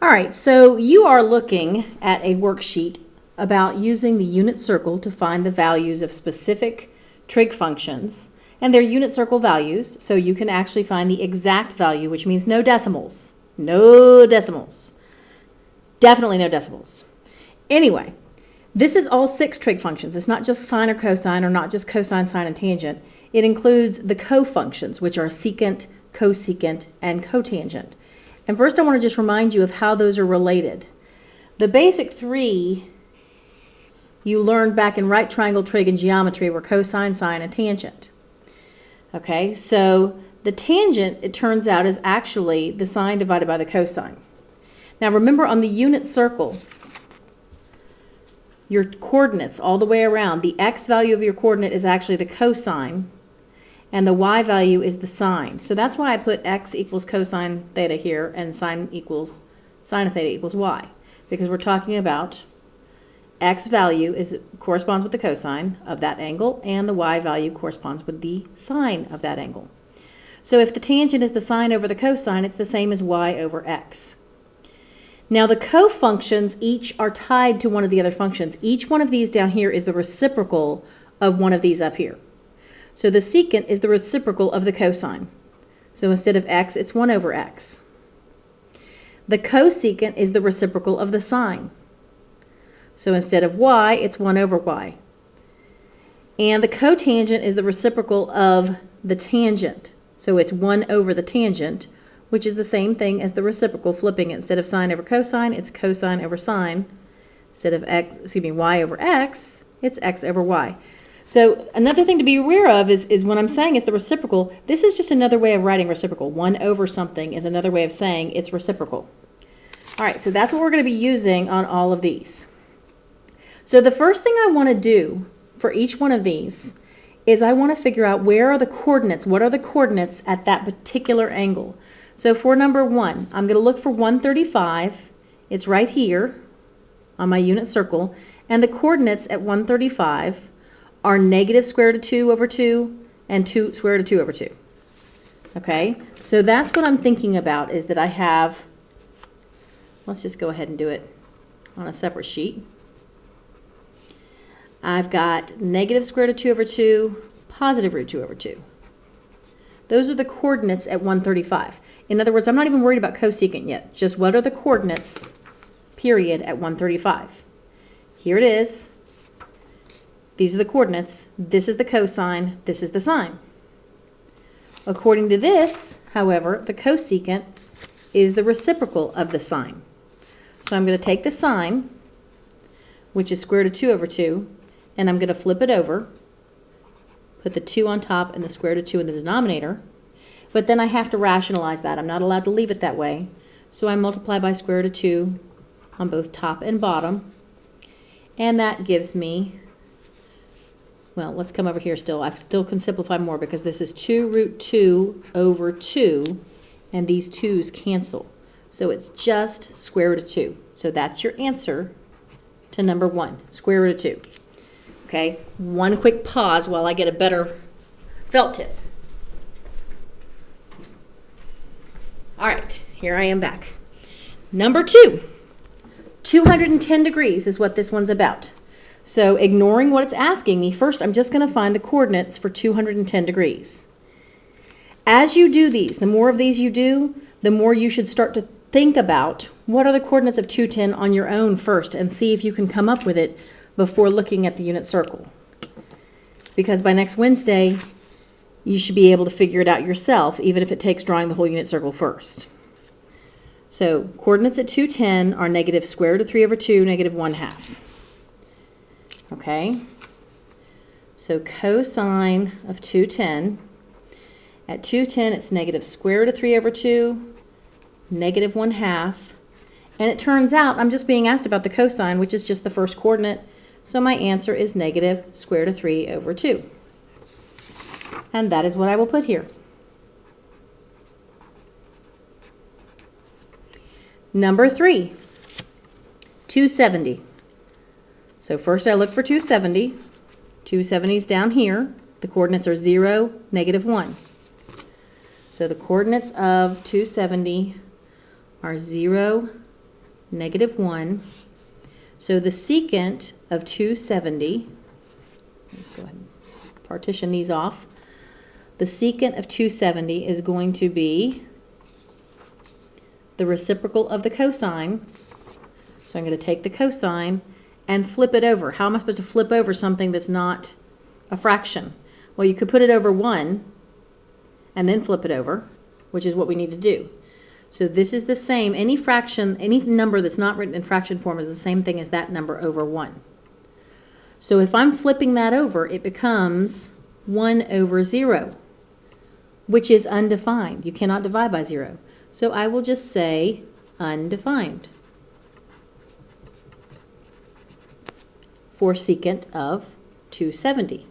All right, so you are looking at a worksheet about using the unit circle to find the values of specific trig functions. And they're unit circle values, so you can actually find the exact value, which means no decimals. No decimals. Definitely no decimals. Anyway, this is all 6 trig functions. It's not just sine or cosine, or not just cosine, sine, and tangent. It includes the cofunctions, which are secant, cosecant, and cotangent. And first I want to just remind you of how those are related. The basic 3 you learned back in right triangle trig and geometry were cosine, sine, and tangent. Okay, so the tangent, it turns out, is actually the sine divided by the cosine. Now remember, on the unit circle, your coordinates all the way around, the x value of your coordinate is actually the cosine, and the y value is the sine. So that's why I put x equals cosine theta here, and sine equals sine of theta equals y, because we're talking about x value corresponds with the cosine of that angle, and the y value corresponds with the sine of that angle. So if the tangent is the sine over the cosine, it's the same as y over x. Now the cofunctions each are tied to one of the other functions. Each one of these down here is the reciprocal of one of these up here. So the secant is the reciprocal of the cosine. So instead of x, it's 1 over x. The cosecant is the reciprocal of the sine. So instead of y, it's 1 over y. And the cotangent is the reciprocal of the tangent. So it's 1 over the tangent, which is the same thing as the reciprocal, flipping it. Instead of sine over cosine, it's cosine over sine. Instead of y over x, it's x over y. So another thing to be aware of is when I'm saying it's the reciprocal, this is just another way of writing reciprocal. 1 over something is another way of saying it's reciprocal. All right, so that's what we're going to be using on all of these. So the first thing I want to do for each one of these is I want to figure out where are the coordinates, what are the coordinates at that particular angle. So for number 1, I'm going to look for 135. It's right here on my unit circle, and the coordinates at 135 are negative square root of 2 over 2 and square root of 2 over 2. Okay, so that's what I'm thinking about, is that I have, let's just go ahead and do it on a separate sheet. I've got negative square root of 2 over 2, positive root 2 over 2. Those are the coordinates at 135. In other words, I'm not even worried about cosecant yet. Just what are the coordinates, period, at 135. Here it is. These are the coordinates. This is the cosine. This is the sine. According to this, however, the cosecant is the reciprocal of the sine. So I'm going to take the sine, which is square root of 2 over 2, and I'm going to flip it over, put the 2 on top and the square root of 2 in the denominator. But then I have to rationalize that. I'm not allowed to leave it that way. So I multiply by square root of 2 on both top and bottom. And that gives me, well, let's come over here still. I still can simplify more because this is 2 root 2 over 2, and these 2's cancel. So it's just square root of 2. So that's your answer to number 1, square root of 2. Okay, one quick pause while I get a better felt tip. All right, here I am back. Number 2, 210 degrees is what this one's about. So ignoring what it's asking me, first I'm just going to find the coordinates for 210 degrees. As you do these, the more of these you do, the more you should start to think about what are the coordinates of 210 on your own first, and see if you can come up with it before looking at the unit circle. Because by next Wednesday, you should be able to figure it out yourself, even if it takes drawing the whole unit circle first. So coordinates at 210 are negative square root of 3 over 2, negative 1/2. Okay, so cosine of 210, at 210 it's negative square root of 3 over 2, negative 1/2, and it turns out I'm just being asked about the cosine, which is just the first coordinate, so my answer is negative square root of 3 over 2. And that is what I will put here. Number 3, 270. So first I look for 270. 270 is down here. The coordinates are 0, negative 1. So the coordinates of 270 are 0, negative 1. So the secant of 270, let's go ahead and partition these off. The secant of 270 is going to be the reciprocal of the cosine. So I'm going to take the cosine and flip it over. How am I supposed to flip over something that's not a fraction? Well, you could put it over 1 and then flip it over, which is what we need to do. So this is the same. Any fraction, any number that's not written in fraction form is the same thing as that number over 1. So if I'm flipping that over, it becomes 1 over 0, which is undefined. You cannot divide by 0. So I will just say undefined for secant of 270.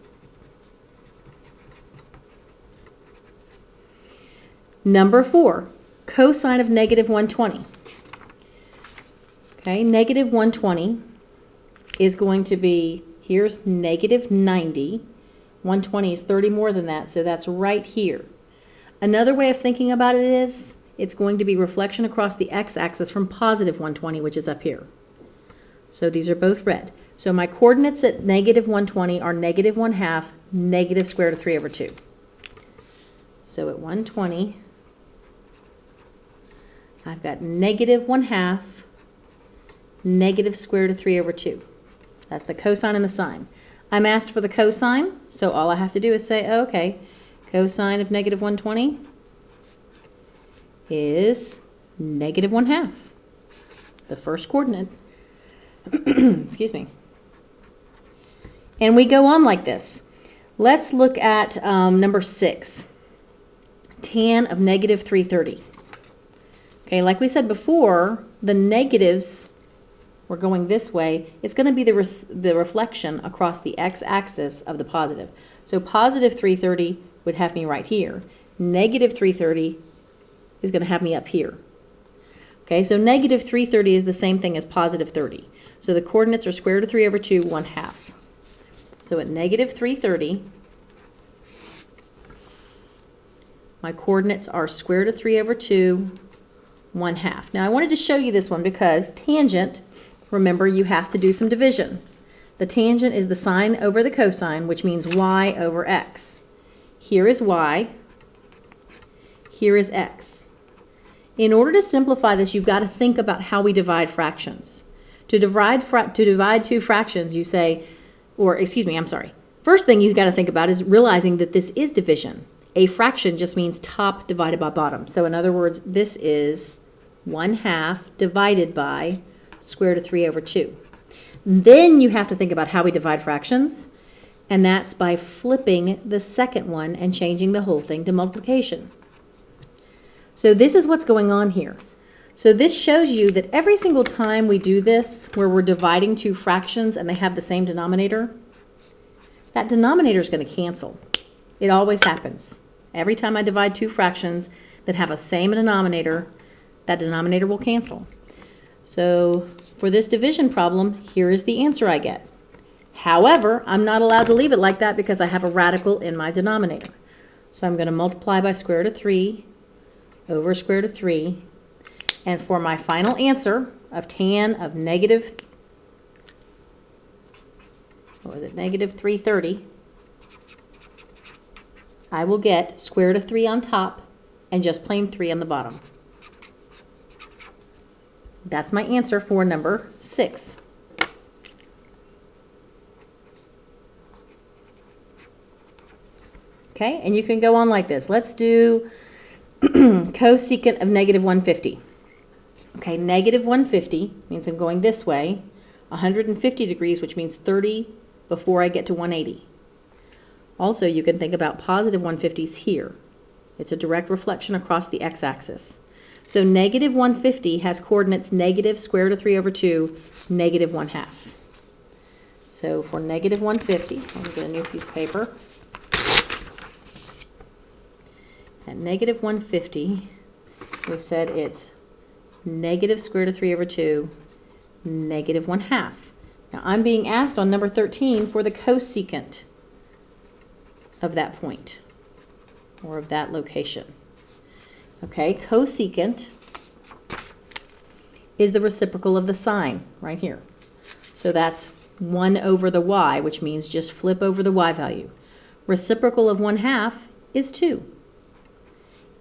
Number 4, cosine of negative 120. Okay, negative 120 is going to be, here's negative 90. 120 is 30 more than that, so that's right here. Another way of thinking about it is, it's going to be reflection across the x-axis from positive 120, which is up here. So these are both red. So my coordinates at negative 120 are negative 1/2, negative square root of 3 over 2. So at 120, I've got negative 1/2, negative square root of 3 over 2. That's the cosine and the sine. I'm asked for the cosine, so all I have to do is say, oh, okay, cosine of negative 120 is negative 1/2, the first coordinate. Excuse me. And we go on like this. Let's look at number 6, tan of negative 330. Okay, like we said before, the negatives, we're going this way, it's going to be the reflection across the x-axis of the positive. So positive 330 would have me right here. Negative 330 is going to have me up here. Okay, so negative 330 is the same thing as positive 30. So the coordinates are square root of 3 over 2, 1/2. So at negative 330, my coordinates are square root of 3 over 2, 1/2. Now I wanted to show you this one because tangent, remember you have to do some division. The tangent is the sine over the cosine, which means y over x. Here is y, here is x. In order to simplify this, you've got to think about how we divide fractions. To divide two fractions, you say, or excuse me, I'm sorry. First thing you've got to think about is realizing that this is division. A fraction just means top divided by bottom. So in other words, this is 1/2 divided by square root of 3 over 2. Then you have to think about how we divide fractions, and that's by flipping the second one and changing the whole thing to multiplication. So this is what's going on here. So this shows you that every single time we do this, where we're dividing two fractions and they have the same denominator, that denominator is going to cancel. It always happens. Every time I divide two fractions that have a same denominator, that denominator will cancel. So for this division problem, here is the answer I get. However, I'm not allowed to leave it like that because I have a radical in my denominator. So I'm going to multiply by square root of 3 over square root of 3. And for my final answer of tan of negative, negative 330, I will get square root of 3 on top and just plain 3 on the bottom. That's my answer for number 6. Okay, and you can go on like this. Let's do cosecant of negative 150. Okay, negative 150 means I'm going this way, 150 degrees, which means 30 before I get to 180. Also, you can think about positive 150s here. It's a direct reflection across the x-axis. So negative 150 has coordinates negative square root of 3 over 2, negative 1/2. So for negative 150, let me get a new piece of paper. At negative 150, we said it's negative square root of 3 over 2, negative 1/2. Now I'm being asked on number 13 for the cosecant of that point, or of that location. Okay, cosecant is the reciprocal of the sine right here. So that's 1 over the y, which means just flip over the y value. Reciprocal of 1/2 is 2.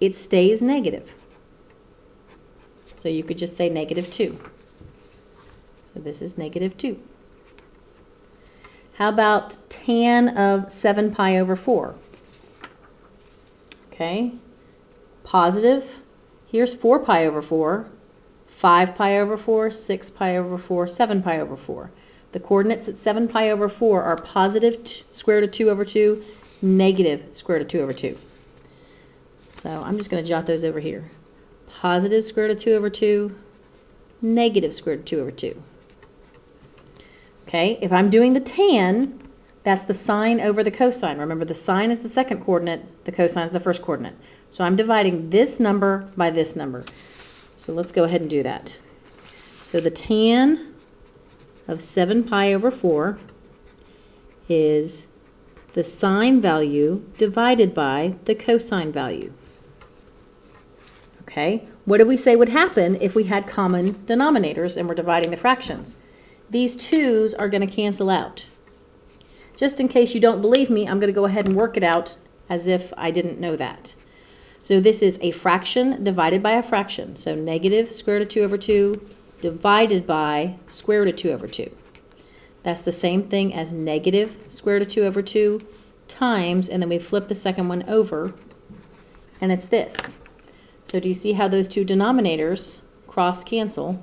It stays negative. So you could just say -2. So this is -2. How about tan of 7 pi over 4? Okay, positive, here's 4 pi over 4, 5 pi over 4, 6 pi over 4, 7 pi over 4. The coordinates at 7 pi over 4 are positive square root of 2 over 2, negative square root of 2 over 2. So I'm just going to jot those over here. Positive square root of 2 over 2, negative square root of 2 over 2. Okay, if I'm doing the tan, that's the sine over the cosine. Remember, the sine is the second coordinate, the cosine is the first coordinate. So I'm dividing this number by this number. So let's go ahead and do that. So the tan of 7 pi over 4 is the sine value divided by the cosine value. Okay, what did we say would happen if we had common denominators and we're dividing the fractions? These 2's are going to cancel out. Just in case you don't believe me, I'm going to go ahead and work it out as if I didn't know that. So this is a fraction divided by a fraction. So negative square root of 2 over 2 divided by square root of 2 over 2. That's the same thing as negative square root of 2 over 2 times, and then we flip the second one over, and it's this. So do you see how those two denominators cross cancel?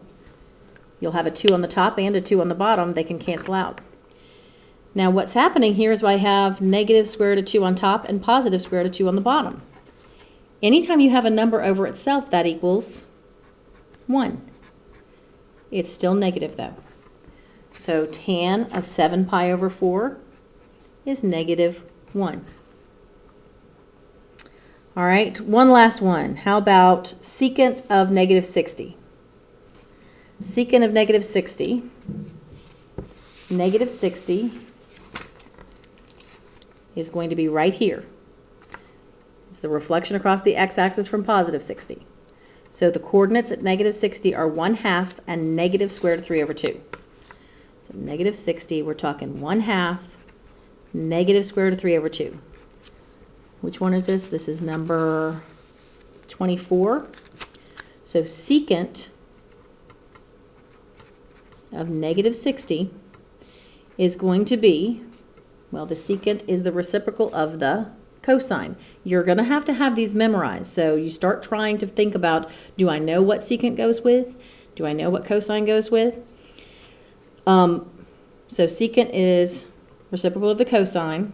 You'll have a 2 on the top and a 2 on the bottom. They can cancel out. Now what's happening here is I have negative square root of 2 on top and positive square root of 2 on the bottom. Anytime you have a number over itself, that equals 1. It's still negative though. So tan of 7 pi over 4 is -1. All right, one last one. How about secant of -60? Secant of -60, -60 is going to be right here. It's the reflection across the x-axis from positive 60. So the coordinates at -60 are 1/2 and negative square root of 3 over 2. So -60, we're talking 1/2 negative square root of 3 over 2. Which one is this? This is number 24. So secant of -60 is going to be, well, the secant is the reciprocal of the cosine. You're going to have these memorized. So you start trying to think about, do I know what secant goes with? Do I know what cosine goes with? So secant is reciprocal of the cosine.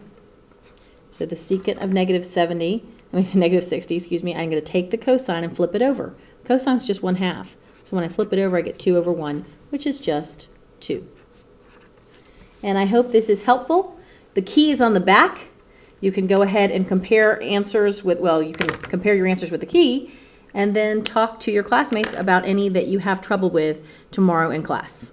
So the secant of -60, excuse me, I'm going to take the cosine and flip it over. Cosine is just 1/2. So when I flip it over, I get 2 over 1, which is just 2. And I hope this is helpful. The key is on the back. You can go ahead and compare answers with, well, you can compare your answers with the key, and then talk to your classmates about any that you have trouble with tomorrow in class.